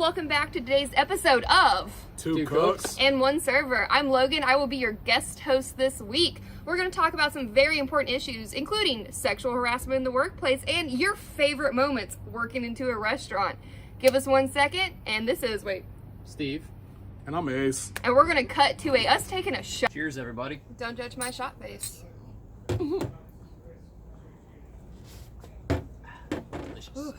welcome back to today's episode of Two Cooks and One Server. I'm Logan. I will be your guest host this week. We're going to talk about some very important issues, including sexual harassment in the workplace and your favorite moments working into a restaurant. Give us 1 second, and this is, Steve. And I'm Ace. And we're going to cut to us taking a shot. Cheers, everybody. Don't judge my shot face. Delicious. Ooh.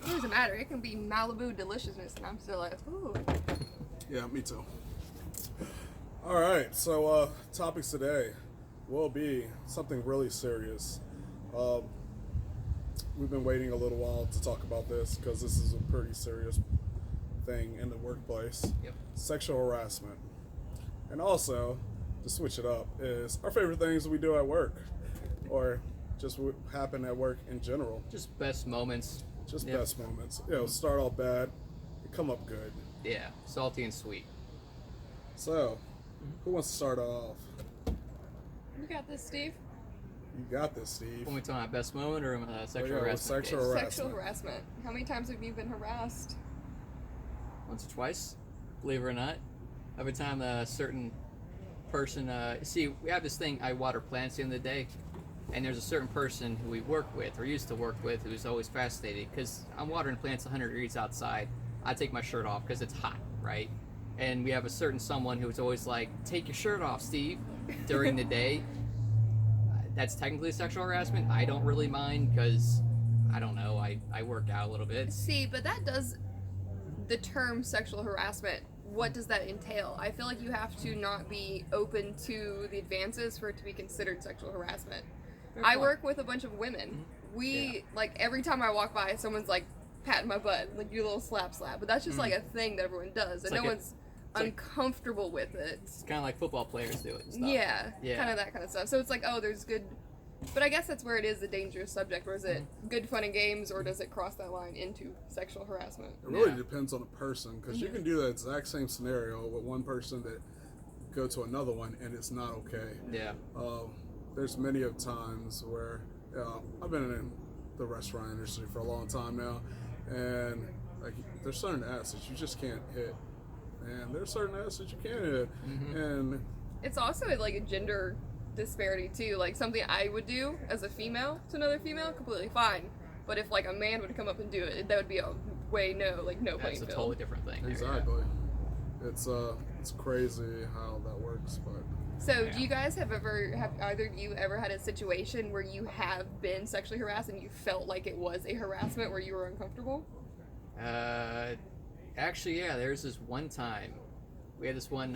It doesn't matter. It can be Malibu deliciousness, and I'm still like, ooh. Yeah, me too. All right, so topics today will be something really serious. We've been waiting a little while to talk about this because this is a pretty serious thing in the workplace. Yep. Sexual harassment. And also, to switch it up, is our favorite things we do at work or just what happen at work in general. Just best moments. Just Yep. best moments. You know, start off bad, come up good. Yeah, salty and sweet. So, who wants to start off? You got this, Steve? You got this, Steve. When we talking about best moment or sexual Yeah, harassment? sexual case? harassment. Sexual harassment. How many times have you been harassed? Once or twice, believe it or not. Every time a certain person, see, we have this thing, I water plants the end of the day, and there's a certain person who we work with, or used to work with, who's always fascinated, because I'm watering plants 100 degrees outside. I take my shirt off because it's hot, right? And we have a certain someone who's always like, take your shirt off, Steve, during the day. That's technically sexual harassment. I don't really mind because, I don't know, I work out a little bit. See, but that does, the term sexual harassment, what does that entail? I feel like you have to not be open to the advances for it to be considered sexual harassment. Fair I point. work with a bunch of women. We, like, every time I walk by, someone's like patting my butt, like, you little slap. But that's just like a thing that everyone does, and like no a- one's like- uncomfortable with it. It's kind of like football players do it and stuff. Yeah, Yeah. kind of that kind of stuff. So it's like, oh, there's good, but I guess that's where it is a dangerous subject. Or is it good fun and games, or does it cross that line into sexual harassment? It really Yeah. depends on the person because you can do the exact same scenario with one person that go to another one and it's not okay. Yeah. There's many of times where I've been in the restaurant industry for a long time now, and like there's certain asses you just can't hit, and there's certain asses you can hit, and It's also like a gender disparity too. Like something I would do as a female to another female, completely fine. But if like a man would come up and do it, that would be a way no playing That's a field. totally different thing. there, yeah. exactly. It's crazy how that works, but So do you guys have either of you ever had a situation where you have been sexually harassed and you felt like it was a harassment where you were uncomfortable? Actually, yeah, there's this one time. We had this one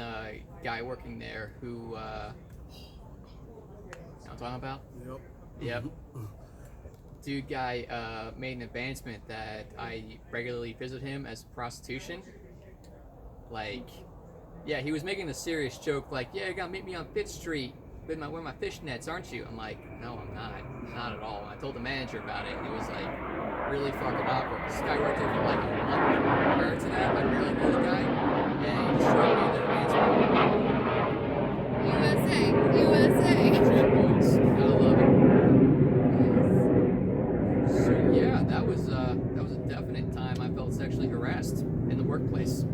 guy working there who, you know what I'm talking about? yep. Yep. Dude guy made an advancement that I regularly visit him as prostitution. Like, yeah, he was making a serious joke like, yeah, you're gonna meet me on Fifth Street with my fishnets, aren't you? I'm like, no, I'm not at all. And I told the manager about it, and it was like really fucking awkward. This guy worked there for like a month prior to that. I barely knew the guy, and he showed me the advancement. USA. Jet boys, gotta love it. So yeah, that was a definite time I felt sexually harassed in the workplace.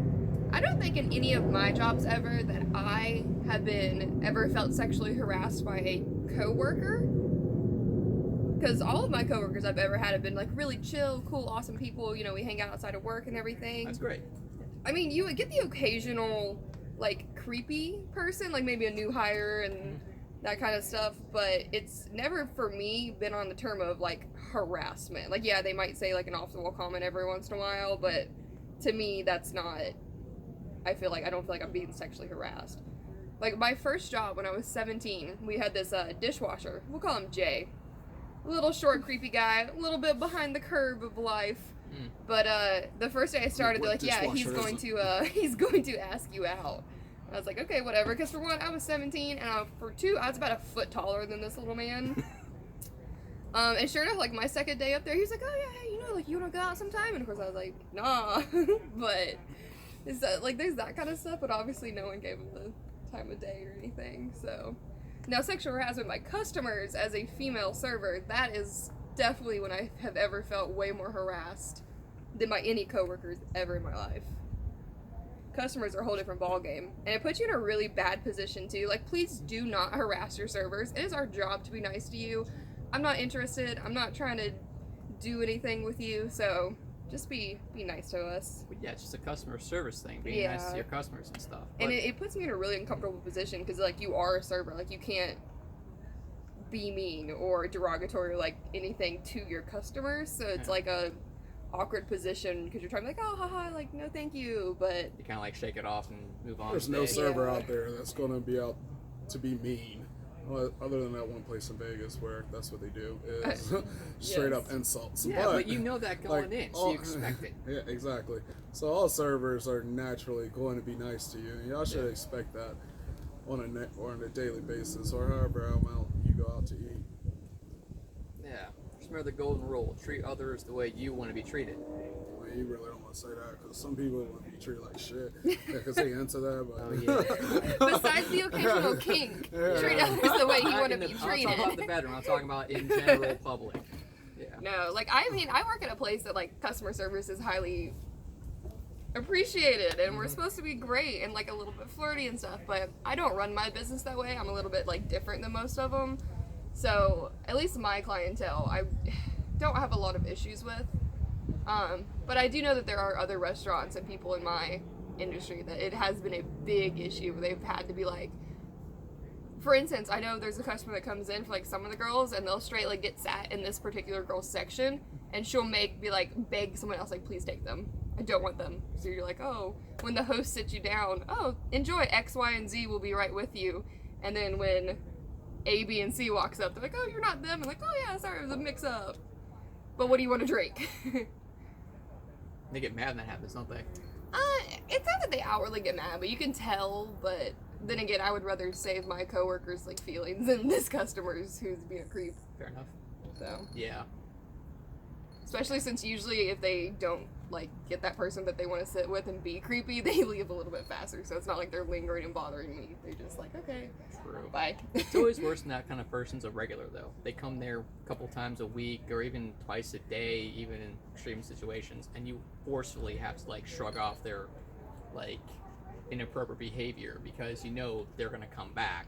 I don't think in any of my jobs ever that I have ever felt sexually harassed by a coworker. Because all of my coworkers I've ever had have been like really chill, cool, awesome people. You know, we hang out outside of work and everything. That's great. I mean, you would get the occasional like creepy person, like maybe a new hire and that kind of stuff, but it's never for me been on the term of like harassment. Like, yeah, they might say like an off the wall comment every once in a while, but to me, that's not. I don't feel like I'm being sexually harassed. Like my first job when I was 17, we had this dishwasher. We'll call him Jay. A little short, creepy guy, a little bit behind the curve of life. But the first day I started, they're What like, yeah, he's dishwasher going is to he's going to ask you out. I was like, okay, whatever. Because for one, I was 17, and for two, I was about a foot taller than this little man. And sure enough, like my second day up there, he was like, oh yeah, hey, you know, like you want to go out sometime? And of course, I was like, nah. But it's like there's that kind of stuff, but obviously no one gave him the time of day or anything. So now, sexual harassment by customers as a female server, that is definitely when I have ever felt way more harassed than by any coworkers ever in my life. Customers are a whole different ballgame, and it puts you in a really bad position too. Like, please do not harass your servers. It is our job to be nice to you. I'm not interested. I'm not trying to do anything with you, so just be nice to us. But yeah, it's just a customer service thing, being nice to your customers and stuff. But, And it puts me in a really uncomfortable position because, like, you are a server. Like, you can't be mean or derogatory or, like, anything to your customers. So it's like a awkward position because you're trying to be like, oh, haha, like, no, thank you. But you kind of like shake it off and move on. There's with no it. server out there that's going to be out to be mean. Well, other than that one place in Vegas where that's what they do is straight up insults. Yeah, but you know that going in, so you expect it. Yeah, exactly. So all servers are naturally going to be nice to you. And y'all should expect that on a daily basis or however amount you go out to eat. Yeah. Just remember the golden rule: treat others the way you want to be treated. Well, you really don't want to say that because some people want to be treated like shit because they into that. But Oh yeah. besides the occasional kink, treat others the way you want to be I'm not treated. talking about the bedroom. I'm talking about in general public. Yeah. No, like, I mean, I work at a place that, like, customer service is highly appreciated, and we're supposed to be great and, like, a little bit flirty and stuff, but I don't run my business that way. I'm a little bit, like, different than most of them. So, at least my clientele, I don't have a lot of issues with. But I do know that there are other restaurants and people in my industry that it has been a big issue where they've had to be like, for instance, I know there's a customer that comes in for like some of the girls and they'll straight like get sat in this particular girl's section and she'll beg someone else like, please take them. I don't want them. So you're like, oh, when the host sits you down, oh, enjoy, X, Y, and Z will be right with you. And then when A, B, and C walks up, they're like, oh, you're not them. I'm like, oh yeah, sorry, it was a mix up. But what do you want to drink? They get mad when that happens, don't they? It's not that they outwardly get mad, but you can tell. But then again, I would rather save my coworkers' like feelings than this customer's who's being a creep. Fair enough. So, Yeah. especially since usually if they don't like get that person that they want to sit with and be creepy, they leave a little bit faster. So it's not like they're lingering and bothering me. They're just like, okay, True. bye. It's always worse when that kind of person's a regular, though. They come there a couple times a week or even twice a day, even in extreme situations, and you forcefully have to, like, shrug off their, like, inappropriate behavior because you know they're going to come back.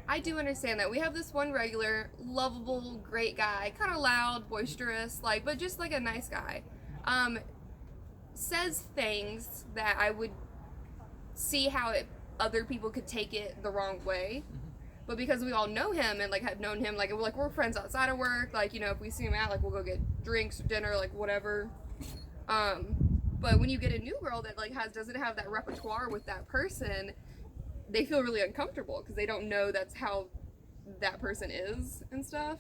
I do understand that. We have this one regular, lovable, great guy, kind of loud, boisterous, like, but just like a nice guy. Says things that I would see how other people could take it the wrong way. But because we all know him and like have known him, like we're friends outside of work, like, you know, if we see him out, like we'll go get drinks, dinner, like whatever. But when you get a new girl that like doesn't have that repertoire with that person, they feel really uncomfortable because they don't know that's how that person is and stuff.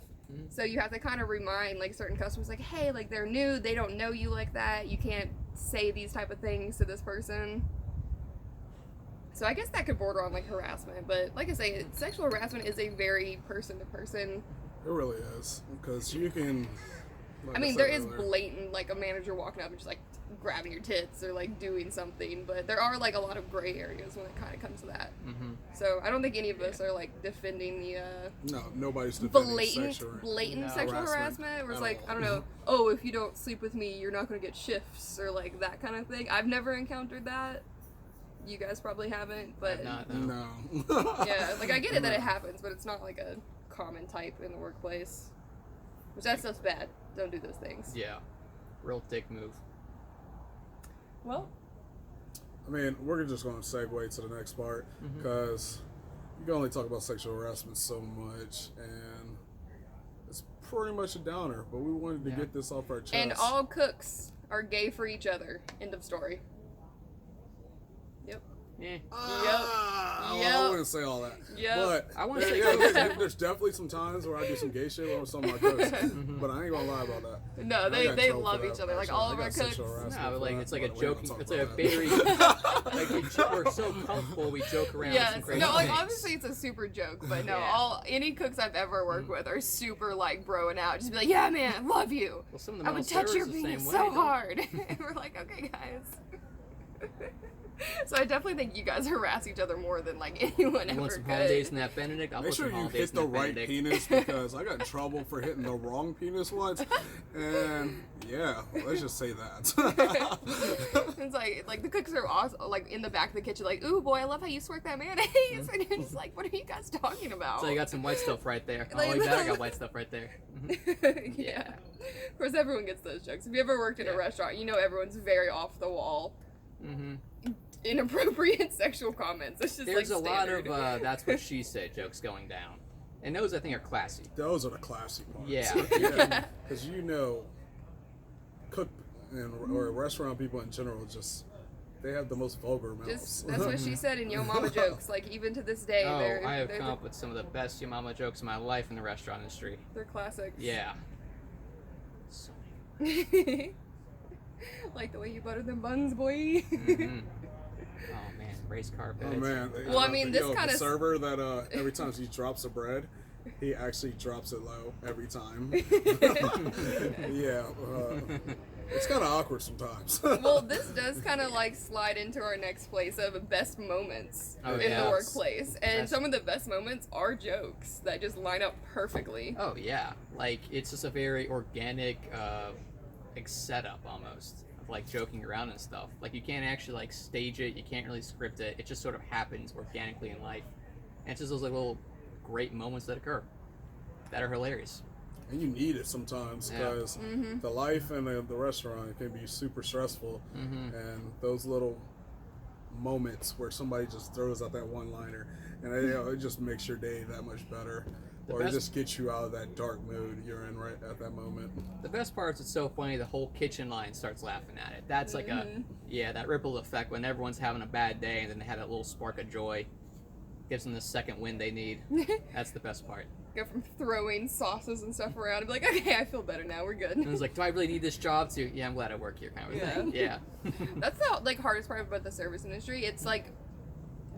So you have to kind of remind like certain customers, like, hey, like they're new, they don't know you like that. You can't say these type of things to this person. So I guess that could border on like harassment, but like I say, sexual harassment is a very person to person. It really is because you can. Like I mean, said there is earlier, blatant like a manager walking up and just like grabbing your tits or like doing something, but there are like a lot of gray areas when it kind of comes to that. So I don't think any of us are like defending the No, nobody's defending blatant No. sexual harassment where it's like, I don't know, oh, if you don't sleep with me, you're not going to get shifts or like that kind of thing. I've never encountered that. You guys probably haven't, but Not, no. No. yeah, like I get it that it happens, but it's not like a common type in the workplace. Which that stuff's bad. Don't do those things. Yeah. Real dick move. Well, I mean, we're just going to segue to the next part because you can only talk about sexual harassment so much, and it's pretty much a downer. But we wanted to get this off our chest. and all cooks are gay for each other. End of story. Yep. Yeah. Yep. I wouldn't say all that. Yep. But I wanna say there's definitely some times where I do some gay shit with some of my cooks. But I ain't gonna lie about that. No, I they got in trouble love for each that, other. Like actually. all I of our got cooks. sexual harassment No, for like that, it's like a but we don't joking. talk It's like a about that. very we're so comfortable. We joke around. Yeah, some crazy no, like things. obviously it's a super joke, but no, Yeah. any cooks I've ever worked with are super like broing out. Just be like, yeah, man, I love you. Well, some of the I would touch your the same penis way, so don't- hard. And we're like, okay, guys. So I definitely think you guys harass each other more than like anyone You ever want some could. hollandaise in that Benedict? I'll Make put sure some you hollandaise hit the in that right Benedict. penis because I got in trouble for hitting the wrong penis once. And yeah, let's just say that. It's like the cooks are also like in the back of the kitchen, like, ooh boy, I love how you swork that mayonnaise, and you're just like, what are you guys talking about? So you got some white stuff right there. Like- Oh, you bet I got white stuff right there. Mhm. Yeah. Of course, everyone gets those jokes. If you ever worked in a Yeah. restaurant, you know everyone's very off the wall, Mhm. inappropriate sexual comments. It's just There's like a lot standard. of that's what she said jokes going down, and those I think are classy. Those are the classy parts. Yeah. Because cook or restaurant people in general they have the most vulgar mouths. Just that's what she said in Yo Mama jokes. Like even to this day, Oh, they're I have they're, come up with some of the best Your Mama jokes in my life in the restaurant industry. they're classics. Yeah. So Like the way you butter them buns, boy. Mhm. Oh man, race car Oh beds. man. Well, I mean, this the kinda- server that every time he drops the bread, he actually drops it low every time. Yeah. It's kind of awkward sometimes. Well, this does kind of like slide into our next place of best moments Oh, in yeah. the workplace, and That's- some of the best moments are jokes that just line up perfectly. Oh yeah, like it's just a very organic, like setup almost of like joking around and stuff. Like you can't actually like stage it, you can't really script it. It just sort of happens organically in life, and it's just those like little great moments that occur that are hilarious. And you need it sometimes Yeah. because the life in the restaurant can be super stressful, Mhm. and those little moments where somebody just throws out that one-liner, and it just makes your day that much better, The or it best- just gets you out of that dark mood you're in right at that moment. The best part is it's so funny. The whole kitchen line starts laughing at it. That's like that ripple effect when everyone's having a bad day and then they have that little spark of joy, gives them the second wind they need. That's the best part. Go from throwing sauces and stuff around and be like, okay, I feel better now. We're good. And it's like, do I really need this job too? Yeah, I'm glad I work here, kind of Yeah. thing. Yeah. That's the like hardest part about the service industry. It's like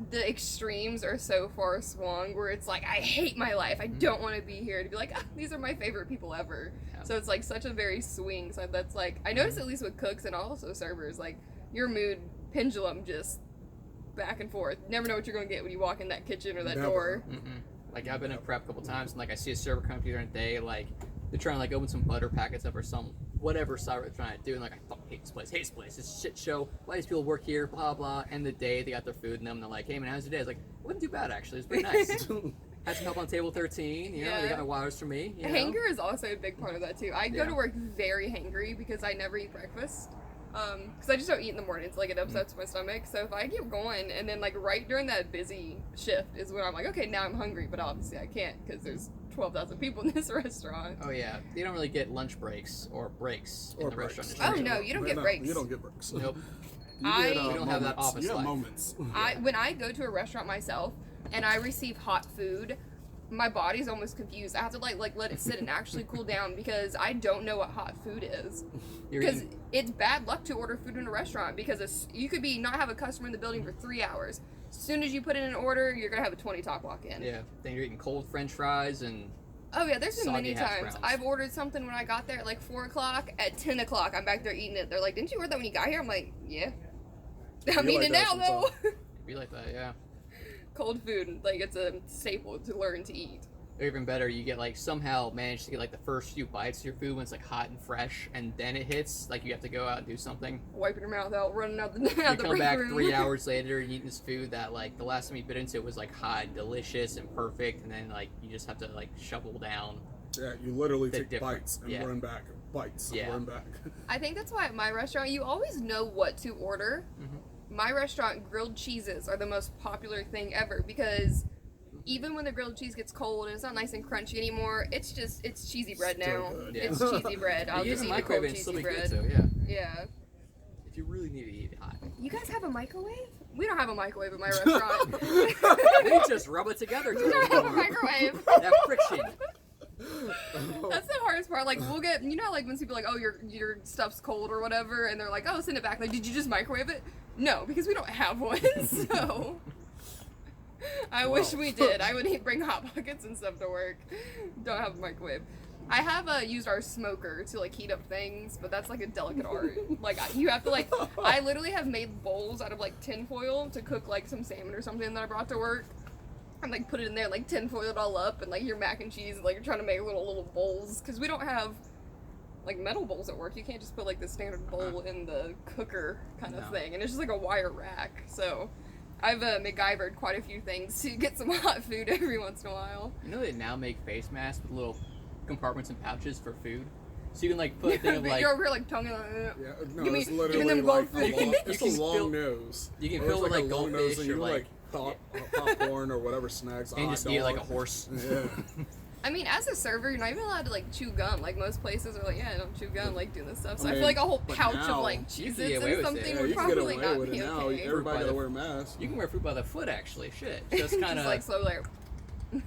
the extremes are so far swung where it's like I hate my life. I don't want to be here. To be like, these are my favorite people ever. Yeah. So it's like such a very swing. So that's like I notice at least with cooks and also servers, like your mood pendulum just back and forth. Never know what you're gonna get when you walk in that kitchen or that Never. door. Mm-mm. Like I've been in prep a couple times, and like I see a server come up here during the day, like they're trying to like open some butter packets up or some whatever side they're trying to do, and like I fucking hate this place, it's a shit show. Why these people work here? Blah blah. And the day they got their food in them, and they're like, hey man, how's your day? I was like, it wasn't too bad actually. It's pretty nice. Had some help on table 13. You know, they Yeah. got my waters for me. You know? Hanger is also a big part of that too. I go Yeah. to work very hangry because I never eat breakfast. Because I just don't eat in the mornings. Like it upsets my stomach. So if I get going and then like right during that busy shift is when I'm like, okay, now I'm hungry. But obviously I can't because there's 12,000 people in this restaurant. Oh yeah, you don't really get lunch breaks or breaks in Or the breaks. restaurant Oh, industry. no, you don't get No, breaks. You don't get breaks. Nope. You I- get, We don't have that moments. office You have life. moments. When I go to a restaurant myself and I receive hot food, my body's almost confused. I have to like let it sit and actually cool down because I don't know what hot food is. You're Because eating- it's bad luck to order food in a restaurant because you could be not have a customer in the building for 3 hours. As soon as you put in an order, you're gonna have a 20 top walk in. yeah, then you're eating cold French fries and Oh yeah, there's been Soggy many hash times browns. I've ordered something when I got there at like 4 o'clock. At 10 o'clock, I'm back there eating it. They're like, "Didn't you order that when you got here?" I'm like, "Yeah." I'm You're eating like it that now though. sometimes. be like that. Yeah. Cold food, like it's a staple to learn to eat. Or even better, you get like somehow manage to get like the first few bites of your food when it's like hot and fresh, and then it hits. Like you have to go out and do something. Wiping your mouth out, running out the, You out the come break back room. 3 hours later, and eating this food that like the last time you bit into it was like hot, and delicious, and perfect, and then like you just have to like shovel down. Yeah, you literally The take difference, bites and yeah. run back. Bites and Yeah. run back. I think that's why at my restaurant you always know what to order. Mhm. My restaurant grilled cheeses are the most popular thing ever because even when the grilled cheese gets cold and it's not nice and crunchy anymore, it's cheesy bread Still now. good. Yeah. It's cheesy bread. I'll You use just a eat a microwave cold and still cheesy be good bread. too. Yeah. Yeah. If you really need to eat it hot, You guys have a microwave? We don't have a microwave at my restaurant. we just rub it together. We don't have a microwave. That friction. That's the hardest part. Like we'll get, you know, like when people are like, oh, your stuff's cold or whatever, and they're like, oh, send it back. Like, did you just microwave it? No, because we don't have one. So I wish we did. I would bring hot pockets and stuff to work. Don't have a microwave. I have used our smoker to like heat up things, but that's like a delicate art. Like you have to like, I literally have made bowls out of like tin foil to cook like some salmon or something that I brought to work, and like put it in there, like tin foil it all up, and like your mac and cheese, like you're trying to make little bowls because we don't have like metal bowls at work. You can't just put like the standard bowl in the cooker kind of thing, and it's just like a wire rack. So I've MacGyvered quite a few things to get some hot food every once in a while. You know they now make face masks with little compartments and pouches for food, so you can like put a thing of like you're over here like tongue in Yeah, no, Give me- it's give literally them like goldfish. a long, You it's can a long fill- nose. you can Or fill it's with, like, a long nose goldfish and you or, like popcorn or whatever snacks. and hot just eat it like a dog. horse. Yeah. I mean, as a server, you're not even allowed to like chew gum. Like most places are like, yeah, don't chew gum, like doing this stuff. So I I feel mean, like a whole but pouch now, of like you can Cheez-Its get away and with something it. Yeah, would you can get probably away not with be it now. okay. Everybody By gotta the- wear masks. You can wear food by the foot actually. Shit, just kind Just of like slowly.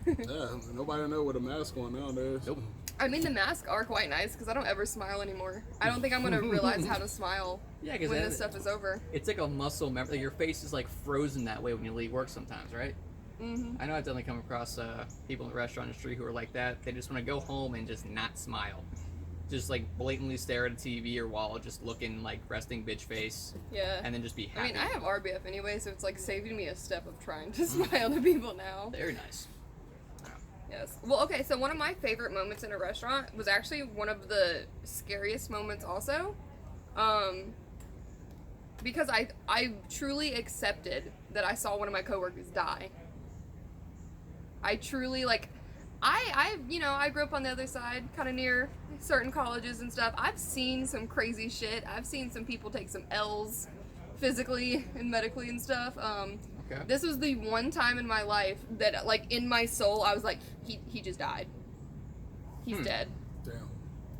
Yeah, nobody know with a mask on nowadays. Nope. I mean, the masks are quite nice because I don't ever smile anymore. I don't think I'm gonna realize how to smile yeah, because when this stuff is over. it's like a muscle memory. Like your face is like frozen that way when you leave work sometimes, right? Mm-hmm. I know I've definitely come across people in the restaurant industry who are like that. They just want to go home and just not smile. Just like blatantly stare at a TV or wall, just looking like resting bitch face, Yeah. and then just be I happy. mean, I have RBF anyway, so it's like saving me a step of trying to smile to people now. Very nice. Yes. Well, okay, so one of my favorite moments in a restaurant was actually one of the scariest moments also. Because I truly accepted that I saw one of my coworkers die. I truly, like, I grew up on the other side, kind of near certain colleges and stuff. I've seen some crazy shit. I've seen some people take some L's physically and medically and stuff. Okay. This was the one time in my life that, like, in my soul, I was like, he just died. He's dead. Damn.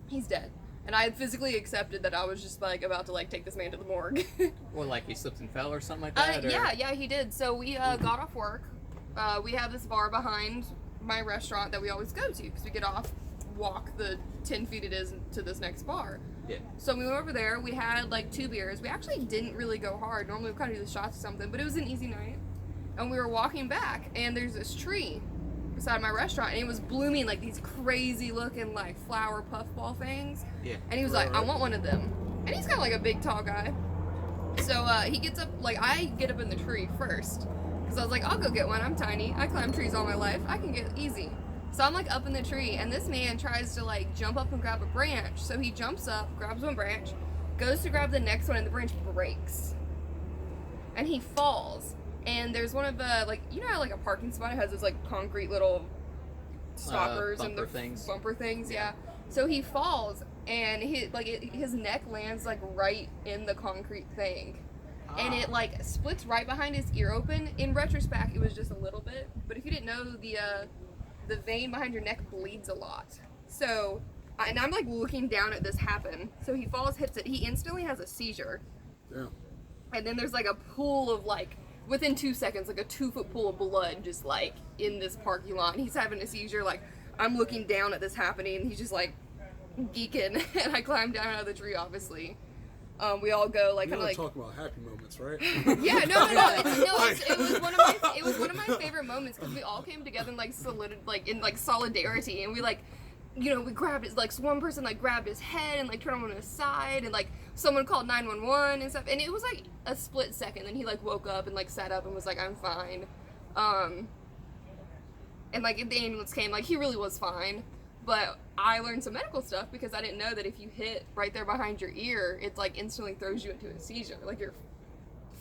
He's dead. And I had physically accepted that I was just, like, about to, like, take this man to the morgue. Or like he slipped and fell or something like that. or... Yeah, he did. So we got off work. We have this bar behind my restaurant that we always go to because we get off, walk the 10 feet it is to this next bar. Yeah. So we went over there. We had like 2 beers. We actually didn't really go hard. Normally we kind of do the shots or something, but it was an easy night. And we were walking back, and there's this tree beside my restaurant, and it was blooming like these crazy looking like flower puffball things. Yeah. And he was like, I want one of them. And he's kind of like a big tall guy. So he gets up, like I get up in the tree first. Because I was like, I'll go get one. I'm tiny. I climb trees all my life. I can get easy. So I'm like up in the tree, and this man tries to like jump up and grab a branch. So he jumps up, grabs one branch, goes to grab the next one, and the branch breaks. And he falls. And there's one of the, like, you know how like a parking spot has those like concrete little stoppers and bumper the things. bumper things, yeah. So he falls, and his neck lands like right in the concrete thing. And it like splits right behind his ear open. In retrospect, it was just a little bit, but if you didn't know, the vein behind your neck bleeds a lot. So, and I'm like looking down at this happen. So he falls, hits it. He instantly has a seizure, Yeah. and then there's like a pool of like within 2 seconds, like a 2-foot pool of blood just like in this parking lot. He's having a seizure. Like I'm looking down at this happening. And he's just like geeking, and I climb down out of the tree, obviously. We all go like You kind know, of like, talk about happy moments, right? yeah, it was one of my favorite moments because we all came together in like solidarity, and we like, you know, we grabbed his, like, so one person like grabbed his head and like turned him on his side, and like someone called 911 and stuff, and it was like a split second. Then he like woke up and like sat up and was like, I'm fine. And like if the ambulance came, like he really was fine. But I learned some medical stuff because I didn't know that if you hit right there behind your ear, it like instantly throws you into a seizure. Like you're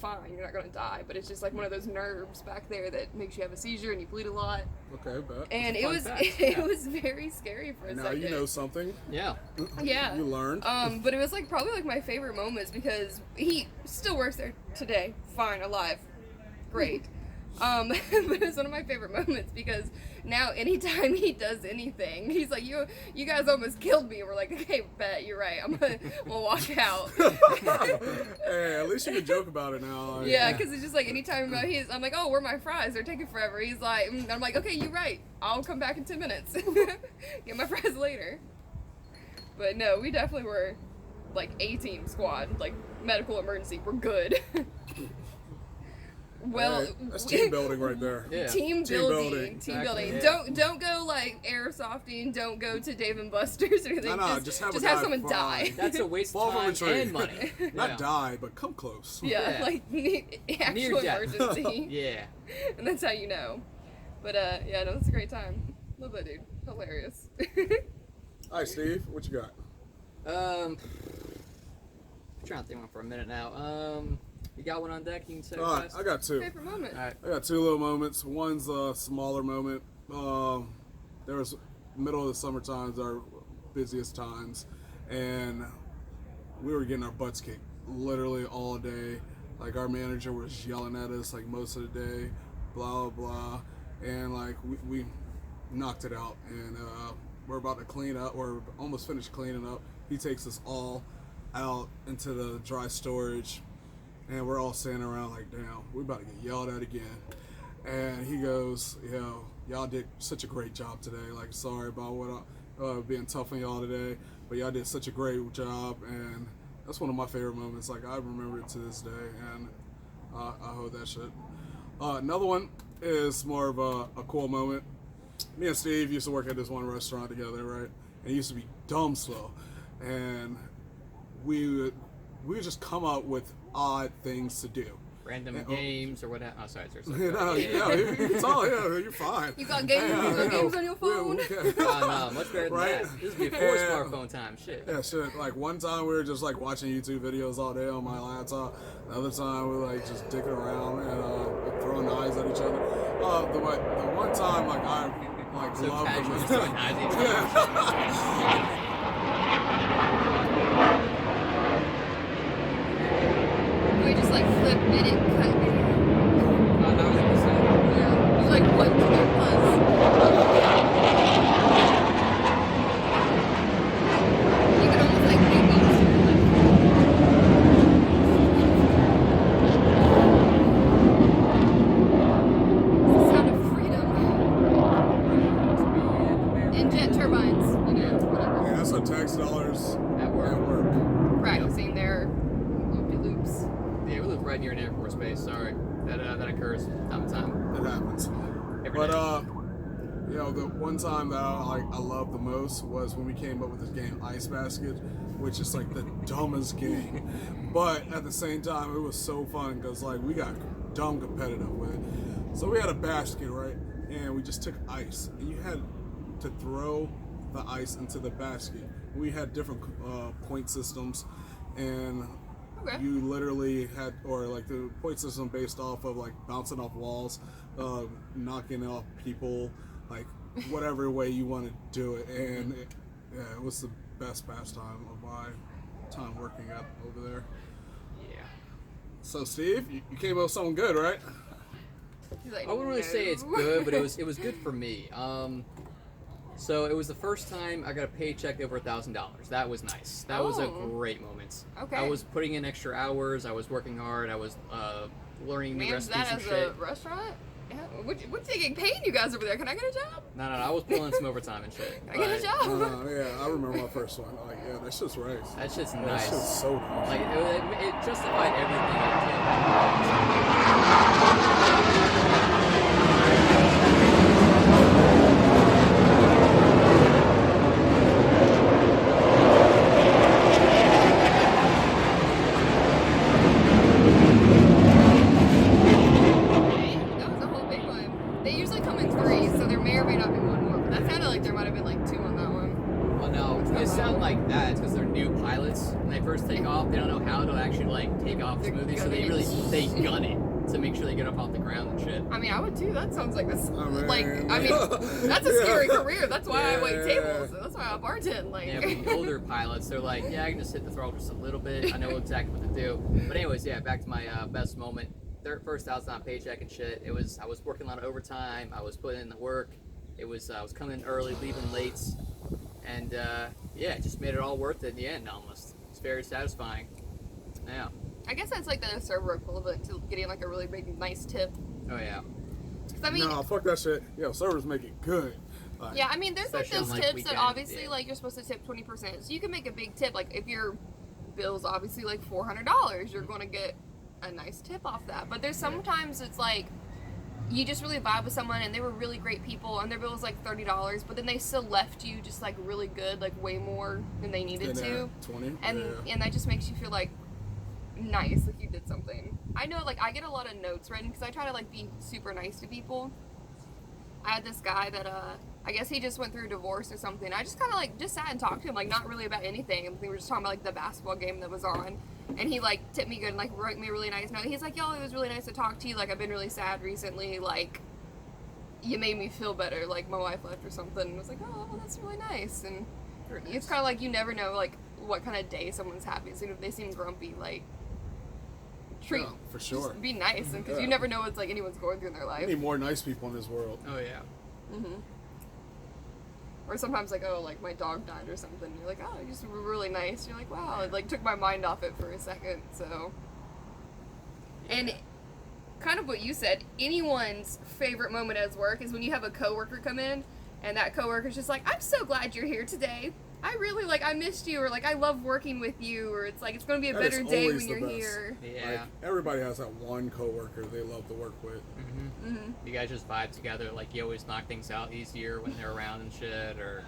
fine, you're not gonna die, but it's just like one of those nerves back there that makes you have a seizure and you bleed a lot. Okay, bet. And Fun it fact, it yeah. was very scary for a Now second. you know something. Yeah. Yeah. You learned. But it was like probably like my favorite moments because he still works there today, fine, alive, great. But it was one of my favorite moments because now anytime he does anything, he's like, you guys almost killed me. And we're like, okay, bet, you're right. We'll walk out. Hey, at least you can joke about it now. Like, Yeah, because it's just like anytime I'm like, oh, where are my fries? They're taking forever. He's like, I'm like, okay, you're right. I'll come back in 10 minutes. Get my fries later. But no, we definitely were like A-team squad, like medical emergency. We're good. Well, Hey, that's team building right there. Yeah. Team Team building. building. Team Exactly, building. yeah. Don't go like airsofting. Don't go to Dave and Buster's or anything. No, just have a guy someone fly. die. That's a waste Fall of from a time tree. and money. Not Yeah. die, but come close. yeah, Yeah. like actual death. emergency. Yeah. And that's how you know. But yeah, no, it's a great time. Love that dude. Hilarious. All right, Steve, what you got? I'm trying to think one for a minute now. You got one on deck? You can say it All right, fast? I got two. Favorite moment. All right. I got two little moments. One's a smaller moment. There was middle of the summer times, our busiest times, and we were getting our butts kicked literally all day. Like our manager was yelling at us like most of the day, blah blah blah, and like we knocked it out, and we're about to clean up. We're almost finished cleaning up. He takes us all out into the dry storage. And we're all standing around like, damn, we're about to get yelled at again. And he goes, yo, y'all did such a great job today. Like, sorry about what being tough on y'all today, but y'all did such a great job. And that's one of my favorite moments. Like, I remember it to this day, and I hold that shit. Another one is more of a cool moment. Me and Steve used to work at this one restaurant together, right? And it used to be dumb slow. And we would just come up with odd things to do. Random And- games or whatever. Oh, sorry. It's all, you're fine. You got games, you got games on your phone. Oh, no, much better than Right? that. This is before Yeah. smartphone time. Shit. Yeah, shit. Like one time we were just like watching YouTube videos all day on my laptop. Another time we were like just dicking around and throwing knives at each other. The one time like I like So loved casual, them. just throwing knives at each other. We just like flip and it cut me. Oh, that was episode. Yeah. It's like what to their buzz. You could almost like the sound of freedom. And jet turbines, you know, whatever. Yeah, that's what tax dollars At work. at work. Practicing their loop-de-loops. Yeah, we live right near an Air Force base. Sorry, that occurs time to time. It happens. Every But day. you know, the one time that I loved the most was when we came up with this game Ice Basket, which is like the dumbest game, but at the same time it was so fun because like we got dumb competitive with it. So we had a basket, right, and we just took ice, and you had to throw the ice into the basket. We had different point systems, and Okay. you literally had, or like the point system based off of like bouncing off walls, knocking off people, like whatever way you want to do it. And it was the best pastime of my time working up over there. Yeah. So Steve, you came up with something good, right? He's like, I wouldn't really say it's "No." good, but it was good for me. So it was the first time I got a paycheck over $1,000. That was nice. That was a Oh. great moment. Okay. I was putting in extra hours. I was working hard. I was learning new Manage recipes that and as shit. a restaurant? Yeah. What's taking paying you guys over there? Can I get a job? No, I was pulling some overtime and shit. Can I get a but job? Yeah, I remember my first one. Like, yeah, that shit's right. That shit's That nice. shit's so nice. Like it justified everything I did. That was a whole big one. They usually come in threes, so there may or may not be one more. But that sounded like there might have been like two on that one. Well, no, they sound like that. It's because they're new pilots. When they first take off, they don't know how to actually like take off They're smoothly, so gunning it. they gun it to make sure they get up off the ground and shit. I mean, I would too. That sounds like this. I mean- That's a scary Yeah. career. That's why I wait Yeah. tables. That's why I bartend. Like, Yeah, but the older pilots, they're like, yeah, I can just hit the throttle just a little bit. I know exactly what to do. But anyways, yeah, back to my best moment. First $1,000 paycheck and shit. I was working a lot of overtime. I was putting in the work. I was coming in early, leaving late, and yeah, it just made it all worth it in the end. Almost, it's very satisfying. Yeah. I guess that's like the server equivalent to getting like a really big, nice tip. Oh yeah. 'Cause I mean, No, fuck that shit. Yo, servers make it good. Like, yeah, I mean, there's like Especially those on, like, tips weekends, that obviously yeah. like you're supposed to tip 20%. So you can make a big tip. Like if your bill's obviously like $400, you're going to get a nice tip off that. But there's sometimes it's like you just really vibe with someone and they were really great people and their bill was like $30, but then they still left you just like really good, like way more than they needed to. 20. And that just makes you feel like nice, like you did something. I know, like I get a lot of notes written because I try to like be super nice to people. I had this guy that I guess he just went through a divorce or something. I just kind of like just sat and talked to him, like not really about anything. And we were just talking about like the basketball game that was on, and he like tipped me good and like wrote me a really nice note. He's like, "Yo, it was really nice to talk to you. Like I've been really sad recently. Like you made me feel better. Like my wife left or something." And I was like, "Oh, well, that's really nice." And it's kind of like you never know like what kind of day someone's having. So if they seem grumpy, like treat Yeah, for sure. just be nice, because Yeah. you never know what's like anyone's going through in their We life. need more nice people in this world. Oh yeah. Or sometimes like, oh, like my dog died or something. You're like, oh, you just were really nice. You're like, wow, it like took my mind off it for a second. So, and kind of what you said, anyone's favorite moment at work is when you have a coworker come in and that coworker's just like, I'm so glad you're here today. I really like, I missed you, or like, I love working with you, or it's like, it's going to be a That is better day always when the you're best. here. Yeah. Like, everybody has that one coworker they love to work with. You guys just vibe together. Like you always knock things out easier when they're around and shit. Or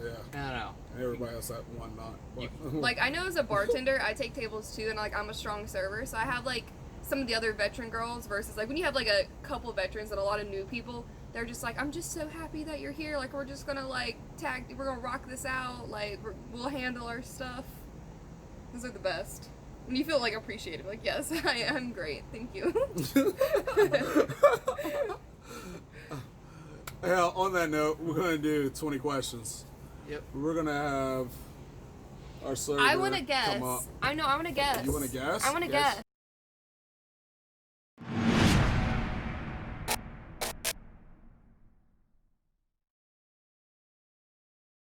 Yeah. I don't know. Everybody has that one not. But, Like, I know as a bartender, I take tables too, and like, I'm a strong server, so I have like some of the other veteran girls versus like when you have like a couple veterans and a lot of new people, they're just like, I'm just so happy that you're here. Like, we're just gonna like we're gonna rock this out. Like, we'll handle our stuff. Those are the best. When you feel like appreciated, like, yes, I'm great, thank you. yeah, on that note, we're going to do 20 questions. Yep. We're going to have our server I want to guess. come up. I know. I want to guess. You wanna guess? I want to Yes. guess.